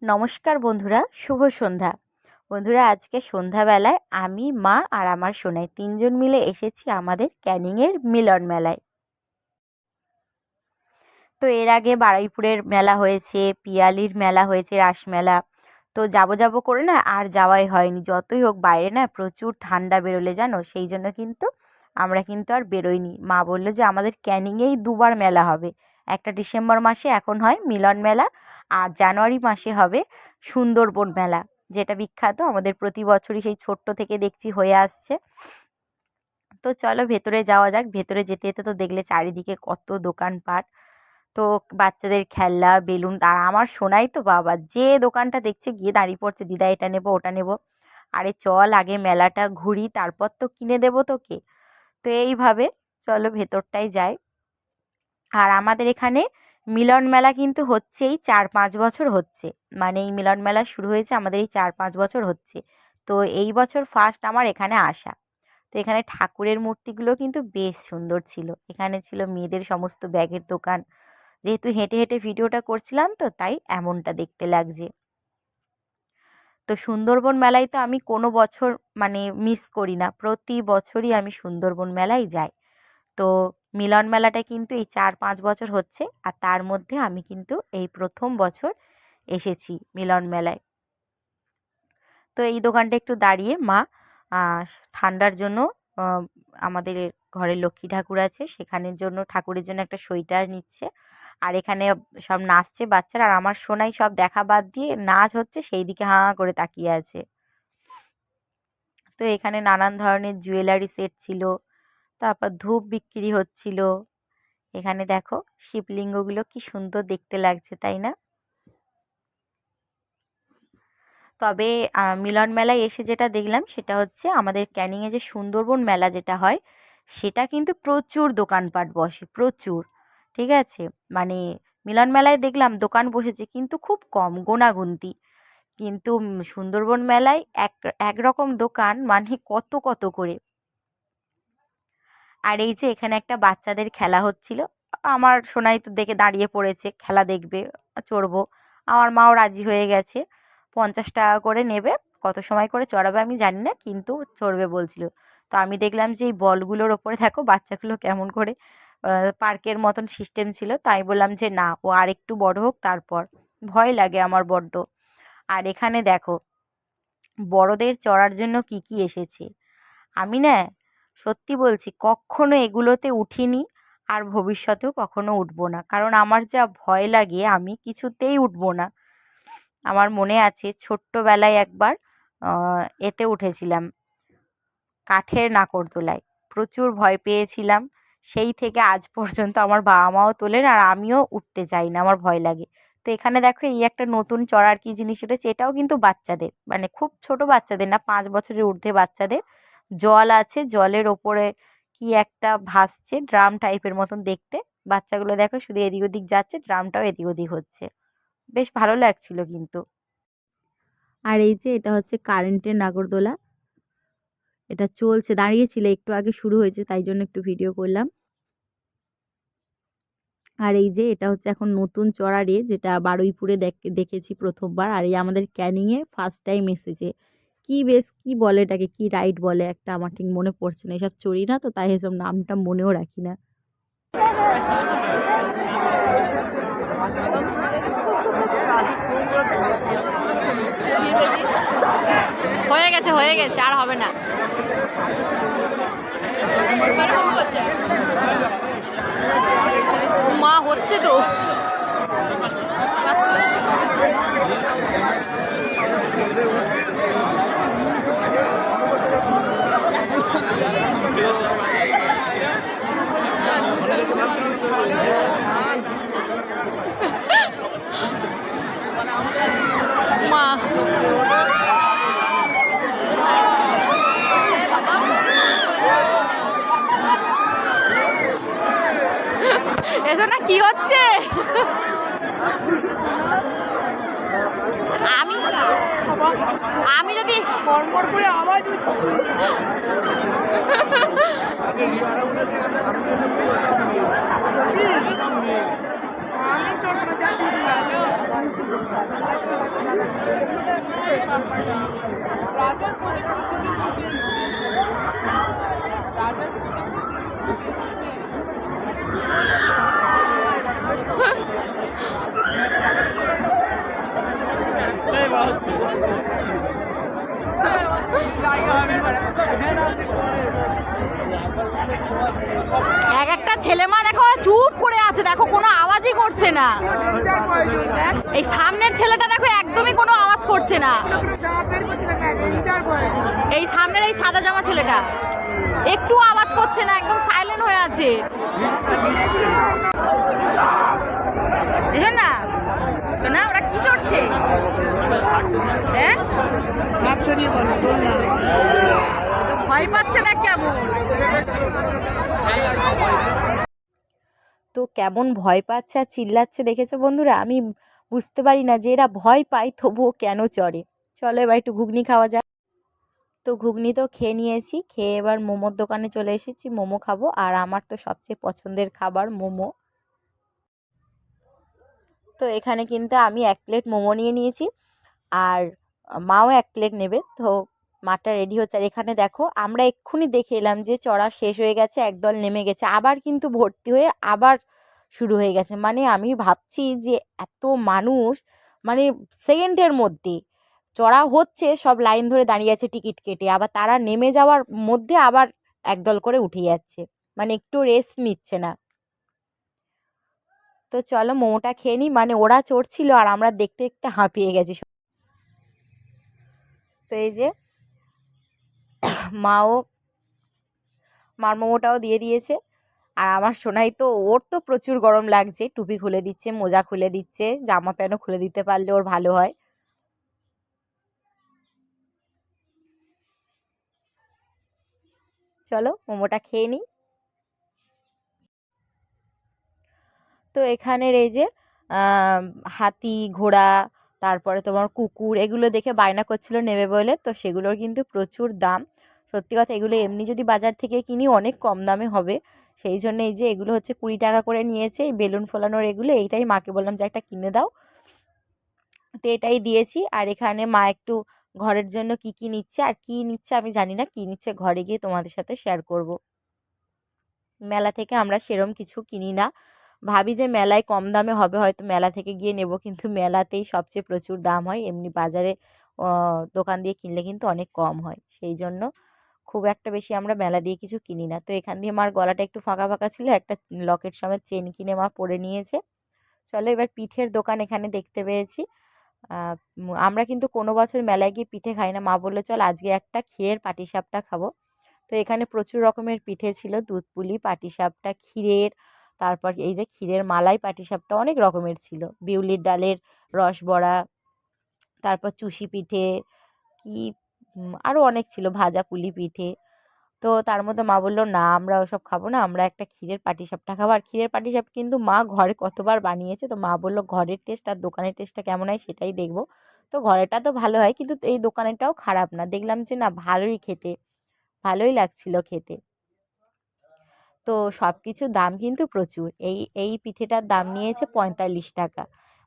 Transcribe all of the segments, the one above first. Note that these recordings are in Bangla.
নমস্কার বন্ধুরা, শুভ সন্ধ্যা। বন্ধুরা, আজকে সন্ধ্যাবেলায় আমি, মা আর আমার সোনাই তিনজন মিলে এসেছি আমাদের ক্যানিংয়ের মিলন মেলায়। তো এর আগে বারুইপুরের মেলা হয়েছে, পিয়ালির মেলা হয়েছে, রাসমেলা। তো যাবো যাবো করে না আর যাওয়াই হয়নি। যতই হোক বাইরে না প্রচুর ঠান্ডা বেরোলে জানো, সেই জন্য কিন্তু আমরা কিন্তু আর বেরোইনি। মা বললো যে আমাদের ক্যানিংয়েই দুবার মেলা হবে। একটা ডিসেম্বর মাসে এখন হয় মিলন মেলা, আর জানুয়ারি মাসে হবে সুন্দরবন মেলা, যেটা বিখ্যাত আমাদের প্রতি বছরই সেই ছোট্ট থেকে দেখছি হয়ে আসছে। তো চলো ভেতরে যাওয়া যাক। ভেতরে যেতে যেতে তো দেখলে চারিদিকে কত দোকানপাট। তো বাচ্চাদের খেলনা, বেলুন, আর আমার সোনাই তো বাবা যে দোকানটা দেখছে গিয়ে দাঁড়িয়ে পড়ছে, দিদা এটা নেবো ওটা নেবো। আরে চল আগে মেলাটা ঘুরি, তারপর তো কিনে দেবো তোকে। তো এইভাবে চলো ভেতরটায় যাই। আর আমাদের এখানে মিলন মেলা কিন্তু হচ্ছেই 4-5 বছর হচ্ছে। মানে এই মিলন মেলা শুরু হয়েছে আমাদের এই 4-5 বছর হচ্ছে। তো এই বছর ফার্স্ট আমার এখানে আসা। তো এখানে ঠাকুরের মূর্তিগুলো কিন্তু বেশ সুন্দর ছিল। এখানে ছিল মেয়েদের সমস্ত ব্যাগের দোকান। যেহেতু হেঁটে হেঁটে ভিডিওটা করছিলাম তো তাই এমনটা দেখতে লাগছে। তো সুন্দরবন মেলায় তো আমি কোনো বছর মানে মিস করি না, প্রতি বছরই আমি সুন্দরবন মেলায় যাই। তো মিলন মেলাটা কিন্তু এই 4-5 বছর হচ্ছে, আর তার মধ্যে আমি কিন্তু এই প্রথম বছর এসেছি মিলন মেলায়। তো এই দোকানটা একটু দাঁড়িয়ে মা ঠান্ডার জন্য আহ, আমাদের ঘরে লক্ষ্মী ঠাকুর আছে, সেখানের জন্য ঠাকুরের জন্য একটা সোয়েটার নিচ্ছে। আর এখানে সব নাচছে বাচ্চারা, আর আমার সোনাই সব দেখা বাদ দিয়ে নাচ হচ্ছে সেই দিকে হাঁ হাঁ করে তাকিয়ে আছে। তো এখানে নানান ধরনের জুয়েলারি সেট ছিল, তারপর ধূপ বিক্রি হচ্ছিল। এখানে দেখো শিবলিঙ্গগুলো কি সুন্দর দেখতে লাগছে, তাই না? তবে মিলন মেলায় এসে যেটা দেখলাম সেটা হচ্ছে আমাদের ক্যানিংয়ে যে সুন্দরবন মেলা যেটা হয়, সেটা কিন্তু প্রচুর দোকানপাট বসে, প্রচুর। ঠিক আছে, মানে মিলন মেলায় দেখলাম দোকান বসেছে কিন্তু খুব কম, গোনাগুনতি। কিন্তু সুন্দরবন মেলায় একরকম দোকান মানে কত কত করে। আর এই যে এখানে একটা বাচ্চাদের খেলা হচ্ছিল, আমার সোনাই তো দেখে দাঁড়িয়ে পড়েছে, খেলা দেখবে, চড়বো। আমার মাও রাজি হয়ে গেছে। 50 টাকা করে নেবে, কত সময় করে চড়াবে আমি জানি না, কিন্তু চড়বে বলছিল। তো আমি দেখলাম যে এই বলগুলোর ওপরে দেখো বাচ্চাগুলো কেমন করে, পার্কের মতন সিস্টেম ছিল, তাই বললাম যে না, ও আর একটু বড় হোক তারপর। ভয় লাগে আমার বড্ড। আর এখানে দেখো বড়দের চড়ার জন্য কি কি এসেছে। আমি না সত্যি বলছি কখনো এগুলোতে উঠিনি, আর ভবিষ্যতেও কখনো উঠবো না, কারণ আমার যা ভয় লাগে আমি কিছুতেই উঠবো না। আমার মনে আছে ছোট্টবেলায় একবার এতে উঠেছিলাম, কাঠের নাকরদোলায়। প্রচুর ভয় পেয়েছিলাম। সেই থেকে আজ পর্যন্ত আমার বাবা মাও তোলেন, আর আমিও উঠতে চাই না, আমার ভয় লাগে। তো এখানে দেখো এই একটা নতুন চড়ার কি জিনিস উঠেছে, এটাও কিন্তু বাচ্চাদের, মানে খুব ছোট বাচ্চাদের না, 5 বছরের ঊর্ধ্বে বাচ্চাদের। জল আছে, জলের ওপরে কি একটা ভাসছে, ড্রাম টাইপের মতন দেখতে। বাচ্চাগুলো দেখো শুধু এদিক ওদিক যাচ্ছে, ড্রামটাও এদিক ওদিক হচ্ছে। বেশ ভালো লাগছিল কিন্তু। আর এই যে এটা হচ্ছে কারেন্টের নাগরদোলা, এটা চলছে, দাঁড়িয়েছিল একটু আগে, শুরু হয়েছে তাই জন্য একটু ভিডিও করলাম। আর এই যে এটা হচ্ছে এখন নতুন চড়ারে, যেটা বারুইপুরে দেখেছি প্রথমবার, আর এই আমাদের ক্যানিংয়ে ফার্স্ট টাইম এসেছে। কি বেশ কি বলে এটাকে, কি রাইড বলে একটা, আমার ঠিক মনে পড়ছে না, এসব চড়ি না তো তাই এসব নামটা মনেও রাখি না। হয়ে গেছে হয়ে গেছে, আর হবে না। মা হচ্ছে তো। মা এসো না, কি হচ্ছে? আমি আমি যদি মরমর করে আওয়াজ হচ্ছে। আমি ছোট এক একটা ছেলে মা দেখো চুপ করে আছে, দেখো কোনো আওয়াজই করছে না। এই সামনের ছেলেটা দেখো একদমই কোনো আওয়াজ করছে না। এই সামনের এই সাদা জামা ছেলেটা একটু আওয়াজ করছে না, একদম সাইলেন্ট হয়ে আছে। দেখো না শোনা ওরা কি চড়ছে, হ্যাঁ ভয় পাচ্ছে না কেমন, তো কেমন ভয় পাচ্ছে আর চিল্লাচ্ছে দেখেছো বন্ধুরা। আমি বুঝতে পারি না যে এরা ভয় পায় তবুও কেন চড়ে। চলো এবার একটু ঘুগনি খাওয়া যাক। তো ঘুগনি তো খেয়ে নিয়েছি, খেয়ে এবার মোমোর দোকানে চলে এসেছি, মোমো খাবো। আর আমার তো সবচেয়ে পছন্দের খাবার মোমো। তো এখানে কিন্তু আমি 1 প্লেট মোমো নিয়ে নিয়েছি, আর মাও 1 প্লেট নেবে। তো মাটা রেডি হচ্ছে। আর এখানে দেখো আমরা এক্ষুনি দেখে এলাম যে চড়া শেষ হয়ে গেছে, একদল নেমে গেছে, আবার কিন্তু ভর্তি হয়ে আবার শুরু হয়ে গেছে। মানে আমি ভাবছি যে এত মানুষ, মানে সেকেন্ডের মধ্যে চড়া হচ্ছে, সব লাইন ধরে দাঁড়িয়ে আছে টিকিট কেটে, আবার তারা নেমে যাওয়ার মধ্যে আবার একদল করে উঠে যাচ্ছে, মানে একটু রেস্ট নিচ্ছে না। তো চলো মোমোটা খেয়ে নিই, মানে ওরা চড়ছিল আর আমরা দেখতে দেখতে হাঁপিয়ে গেছি। তো এই যে মাও মার মোমোটাও দিয়ে দিয়েছে। আর আমার সোনাই তো, ওর তো প্রচুর গরম লাগছে, টুপি খুলে দিচ্ছে, মোজা খুলে দিচ্ছে, জামা প্যান্টও খুলে দিতে পারলে ওর ভালো হয়। চলো মোমোটা খেয়ে নিই। তো এখানের এই যে হাতি, ঘোড়া, তারপরে তোমার কুকুর, এগুলো দেখে বায়না করছিল নেবে বলে, তো সেগুলোর কিন্তু প্রচুর দাম। সত্যি কথা, এগুলো এমনি যদি বাজার থেকে কিনি অনেক কম দামে হবে। সেই জন্য এই যে এগুলো হচ্ছে 20 টাকা করে নিয়েছে, এই বেলুন ফোলানোর এগুলো। এইটাই মাকে বললাম যে একটা কিনে দাও, তো এটাই দিয়েছি। আর এখানে মা একটু ঘরের জন্য কি কি নিচ্ছে, আর কি নিচ্ছে আমি জানি না, কি নিচ্ছে ঘরে গিয়ে তোমাদের সাথে শেয়ার করব। মেলা থেকে আমরা সেরম কিছু কিনি না, ভাবি যে মেলায় কম দামে হবে, হয়তো মেলা থেকে গিয়ে নেব, কিন্তু মেলাতেই সবচেয়ে প্রচুর দাম হয়। এমনি বাজারে দোকান দিয়ে কিনলে কিন্তু অনেক কম হয়। সেই জন্য খুব একটা বেশি আমরা মেলা দিয়ে কিছু কিনি না। তো এখান দিয়ে মার গলাটা একটু ফাঁকা ফাঁকা ছিল, একটা লকেট সমেত চেন কিনে মা পরে নিয়েছে। চলো এবার পিঠের দোকান এখানে দেখতে পেয়েছি। আমরা কিন্তু কোনো বছর মেলায় গিয়ে পিঠে খাই না। মা বললো চল আজকে একটা ক্ষীরের পাটিসাপটা খাবো। তো এখানে প্রচুর রকমের পিঠে ছিল, দুধ পুলি, পাটিসাপটা, ক্ষীরের, তারপর এই যে ক্ষীরের মালাই পাটিসাপটা, অনেক রকমের ছিল, বিউলির ডালের রসবড়া, তারপর চুষি পিঠে, কি আরও অনেক ছিল, ভাজা পুলি পিঠে। তো তার মধ্যে মা বললো না আমরা ওসব খাবো না, আমরা একটা ক্ষীরের পাটিসাপটা খাবো। আর ক্ষীরের পাটিসাপটা কিন্তু মা ঘরে কতবার বানিয়েছে, তো মা বললো ঘরের টেস্ট আর দোকানের টেস্টটা কেমন হয় সেটাই দেখবো। তো ঘরেরটা তো ভালো হয়, কিন্তু এই দোকানেরটাও খারাপ না, দেখলাম যে না ভালোই খেতে, ভালোই লাগছিল খেতে। তো সব কিছুর দাম কিন্তু প্রচুর। এই এই পিঠেটার দাম নিয়েছে 45 টাকা।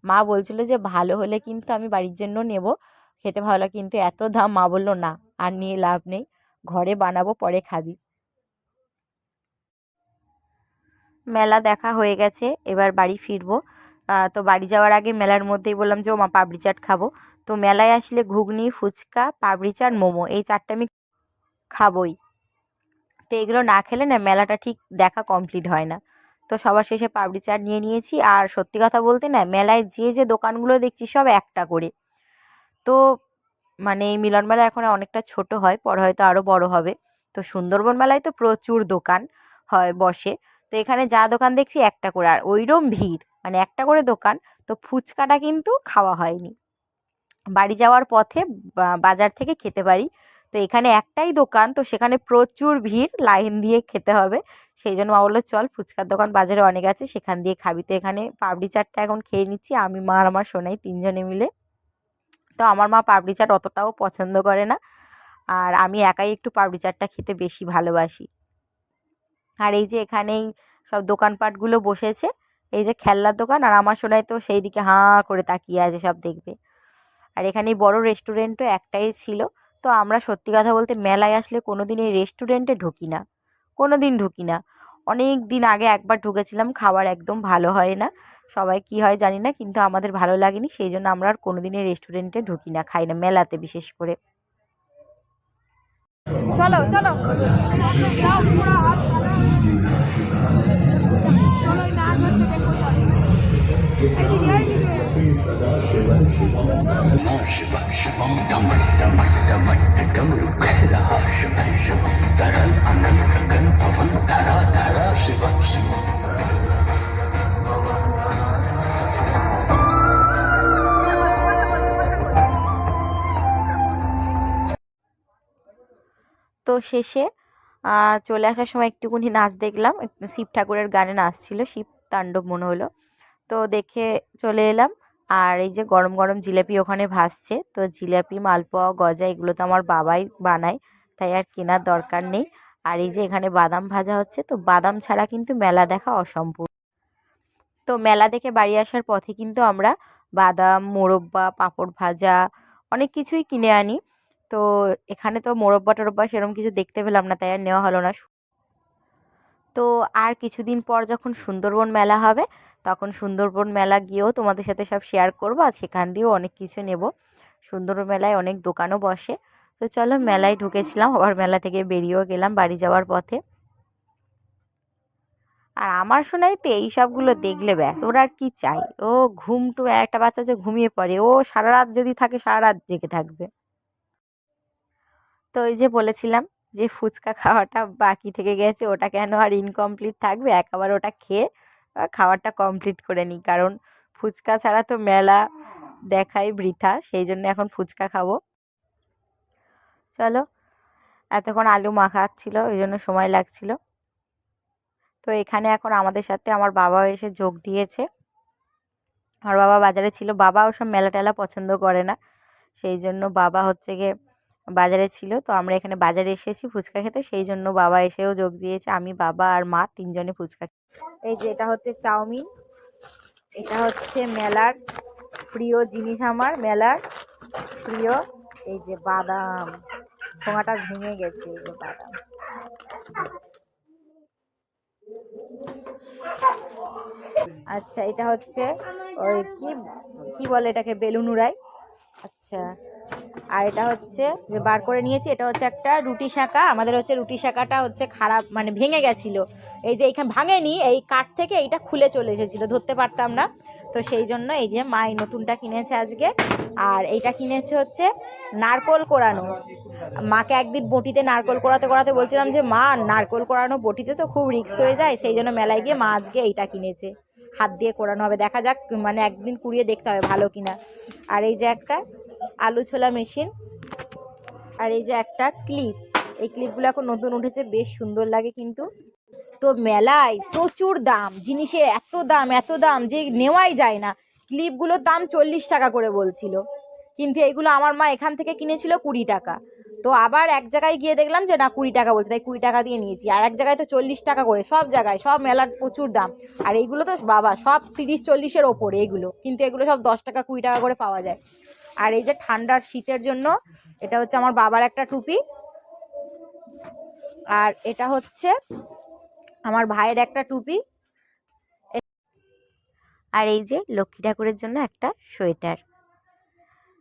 মা বলছিল যে ভালো হলে কিন্তু আমি বাড়ির জন্য নেব, খেতে ভালো লাগে, কিন্তু এত দাম, মা বললো না আর নিয়ে লাভ নেই, ঘরে বানাবো পরে খাবি। মেলা দেখা হয়ে গেছে, এবার বাড়ি ফিরবো। তো বাড়ি যাওয়ার আগে মেলার মধ্যেই বললাম যে ও মা পাপড়ি চাট খাবো। তো মেলায় আসলে ঘুগনি, ফুচকা, পাপড়ি চাট, মোমো, এই 4টা আমি খাবোই। তো এগুলো না খেলে না মেলাটা ঠিক দেখা কমপ্লিট হয় না। তো সবার শেষে পাপড়ি চাট নিয়ে নিয়েছি। আর সত্যি কথা বলতে না, মেলায় যে যে দোকানগুলো দেখছি সব একটা করে। তো মানে এই মিলন মেলা এখন অনেকটা ছোট হয়, পরে হয়তো আরও বড় হবে। তো সুন্দরবন মেলায় তো প্রচুর দোকান হয়, বসে। তো এখানে যা দোকান দেখছি একটা করে, আর ওইরকম ভিড়, মানে একটা করে দোকান। তো ফুচকাটা কিন্তু খাওয়া হয়নি, বাড়ি যাওয়ার পথে বাজার থেকে খেতে পারি। তো এখানে একটাই দোকান, তো সেখানে প্রচুর ভিড়, লাইন দিয়ে খেতে হবে। সেই জন্য মা বললো চল ফুচকার দোকান বাজারে অনেক আছে, সেখান দিয়ে খাবি। তো এখানে পাপড়ি চাটটা এখন খেয়ে নিচ্ছি আমি, মা আর আমার সোনাই, 3জনে মিলে। তো আমার মা পাপড়ি চাট অতটাও পছন্দ করে না, আর আমি একাই একটু পাপড়ি চাটটা খেতে বেশি ভালোবাসি। আর এই যে এখানেই সব দোকানপাটগুলো বসেছে, এই যে খেলনার দোকান, আর আমার সোনাই তো সেই দিকে হাঁ করে তাকিয়ে আছে, সব দেখবে। আর এখানে বড় রেস্টুরেন্টও একটাই ছিল। তো আমরা সত্যি কথা বলতে মেলায় আসলে কোনো দিন এই রেস্টুরেন্টে ঢুকি না, কোনো দিন ঢুকি না। অনেক দিন আগে একবার ঢুকেছিলাম, খাবার একদম ভালো হয় না। সবাই কি হয় জানি না, কিন্তু আমাদের ভালো লাগেনি, সেই জন্য আমরা আর কোনো দিনই রেস্টুরেন্টে ঢুকি না, খাই না মেলাতে বিশেষ করে। চলো চলো। তো শেষে চলে আসার সময় একটুখানি নাচ দেখলাম, শিব ঠাকুরের গানে নাচছিল, শিব তাণ্ডব মনে হলো। তো দেখে চলে এলাম। আর এই যে গরম গরম জিলাপি ওখানে ভাসছে, তো জিলাপি, মালপোয়া, গজা এগুলো তো আমার বাবাই বানায়, তাই আর কেনার দরকার নেই। আর এই যে এখানে বাদাম ভাজা হচ্ছে, তো বাদাম ছাড়া কিন্তু মেলা দেখা অসম্পূর্ণ। তো মেলা দেখে বাড়ি আসার পথে কিন্তু আমরা বাদাম, মোরব্বা, পাঁপড় ভাজা অনেক কিছুই কিনে আনি। তো এখানে তো মোরব্বা টোরব্বা সেরকম কিছু দেখতে পেলাম না, তাই আর নেওয়া হলো না। তো আর কিছুদিন পর যখন সুন্দরবন মেলা হবে, তখন সুন্দরবন মেলা গিয়েও তোমাদের সাথে সব শেয়ার করবো, আর সেখান দিয়েও অনেক কিছু নেব। সুন্দরবন মেলায় অনেক দোকানও বসে। তো চলো, মেলায় ঢুকেছিলাম, আবার মেলা থেকে বেরিয়েও গেলাম বাড়ি যাওয়ার পথে। আর আমার শোনাই তো এই সবগুলো দেখলে ব্যাস, ওরা আর কি চাই, ও একটা বাচ্চা যে ঘুমিয়ে পড়ে, ও সারা রাত যদি থাকে সারা রাত জেগে থাকবে। তো ওই যে বলেছিলাম যে ফুচকা খাওয়াটা বাকি থেকে গেছে, ওটা কেন আর ইনকমপ্লিট থাকবে, একেবারে ওটা খেয়ে খাওয়াটা কমপ্লিট করে নিই, কারণ ফুচকা ছাড়া তো মেলা দেখাই বৃথা, সেই জন্য এখন ফুচকা খাবো। চলো, এতক্ষণ আলু মাখাচ্ছিল ওই জন্য সময় লাগছিল। তো এখানে এখন আমাদের সাথে আমার বাবাও এসে যোগ দিয়েছে। আমার বাবা বাজারে ছিল, বাবা ওসব মেলা টেলা পছন্দ করে না, সেই জন্য বাবা হচ্ছে গিয়ে বাজারে ছিল। তো আমরা এখানে বাজারে এসেছি ফুচকা খেতে, সেই জন্য বাবা এসেও যোগ দিয়েছে। আমি, বাবা আর মা তিনজনে ফুচকা। এই যে এটা হচ্ছে চাউমিন, এটা হচ্ছে মেলার প্রিয় জিনিস, আমার মেলার প্রিয়। এই যে বাদাম, ঠোঙাটা ভেঙে গেছে, এই যে বাদাম। আচ্ছা, এটা হচ্ছে ওই কি কি বলে এটাকে, বেলুন উড়াই। আচ্ছা, আর এটা হচ্ছে যে বার করে নিয়েছি, এটা হচ্ছে একটা রুটি শাঁকা। আমাদের হচ্ছে রুটি শাঁকাটা হচ্ছে খারাপ, মানে ভেঙে গেছিলো। এই যে এইখানে ভাঙেনি, এই কাঠ থেকে এইটা খুলে চলে এসেছিলো, ধরতে পারতাম না। তো সেই জন্য এই যে মা এই নতুনটা কিনেছে আজকে। আর এইটা কিনেছে হচ্ছে নারকোল কোড়ানো। মাকে একদিন বটিতে নারকোল কোড়াতে কোড়াতে বলছিলাম যে মা, নারকোল কোড়ানো বটিতে তো খুব রিস্ক হয়ে যায়, সেই জন্য মেলায় গিয়ে মা আজকে এইটা কিনেছে, হাত দিয়ে কোড়ানো হবে, দেখা যাক, মানে একদিন কুড়িয়ে দেখতে হবে ভালো কিনা। আর এই যে একটা আলু ছোলা মেশিন, আর এই যে একটা ক্লিপ, এই ক্লিপগুলো এখন নতুন উঠেছে, বেশ সুন্দর লাগে কিন্তু। তো মেলায় প্রচুর দাম জিনিসের, এত দাম এত দাম যে নেওয়াই যায় না। ক্লিপগুলোর দাম 40 টাকা করে বলছিল, কিন্তু এইগুলো আমার মা এখান থেকে কিনেছিল 20 টাকা। তো আবার এক জায়গায় গিয়ে দেখলাম যে না 20 টাকা বলছে, তাই 20 টাকা দিয়ে নিয়েছি। আর এক জায়গায় তো 40 টাকা করে, সব জায়গায় সব মেলার প্রচুর দাম। আর এইগুলো তো বাবা সব 30-40-এর ওপরে এগুলো, কিন্তু এগুলো সব 10 টাকা 20 টাকা করে পাওয়া যায়। আর এই যে ঠান্ডার শীতের জন্য এটা হচ্ছে আমার বাবার একটা টুপি, আর এটা হচ্ছে আমার ভাইয়ের একটা টুপি। আর এই যে লক্ষ্মী ঠাকুরের জন্য একটা সোয়েটার,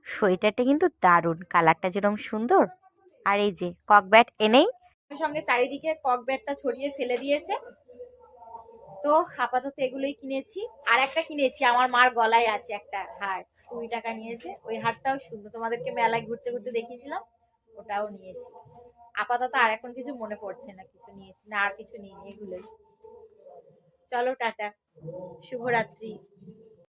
সোয়েটারটা কিন্তু দারুণ, কালারটা যেরকম সুন্দর। আর এই যে কক ব্যাট এনেই সঙ্গে চারিদিকে কক ব্যাটটা ছড়িয়ে ফেলে দিয়েছে। তো আপাতত এগুলোই কিনেছি। আর একটা কিনেছি, আমার মার গলায় আছে একটা হার, 20 টাকা নিয়েছে, ওই হারটাও সুন্দর, তোমাদেরকে মেলায় ঘুরতে ঘুরতে দেখিয়েছিলাম, ওটাও নিয়েছি। আপাতত আর এখন কিছু মনে পড়ছে না, কিছু নিয়েছি না, আর কিছু নিয়ে এগুলোই। চলো টাটা, শুভরাত্রি।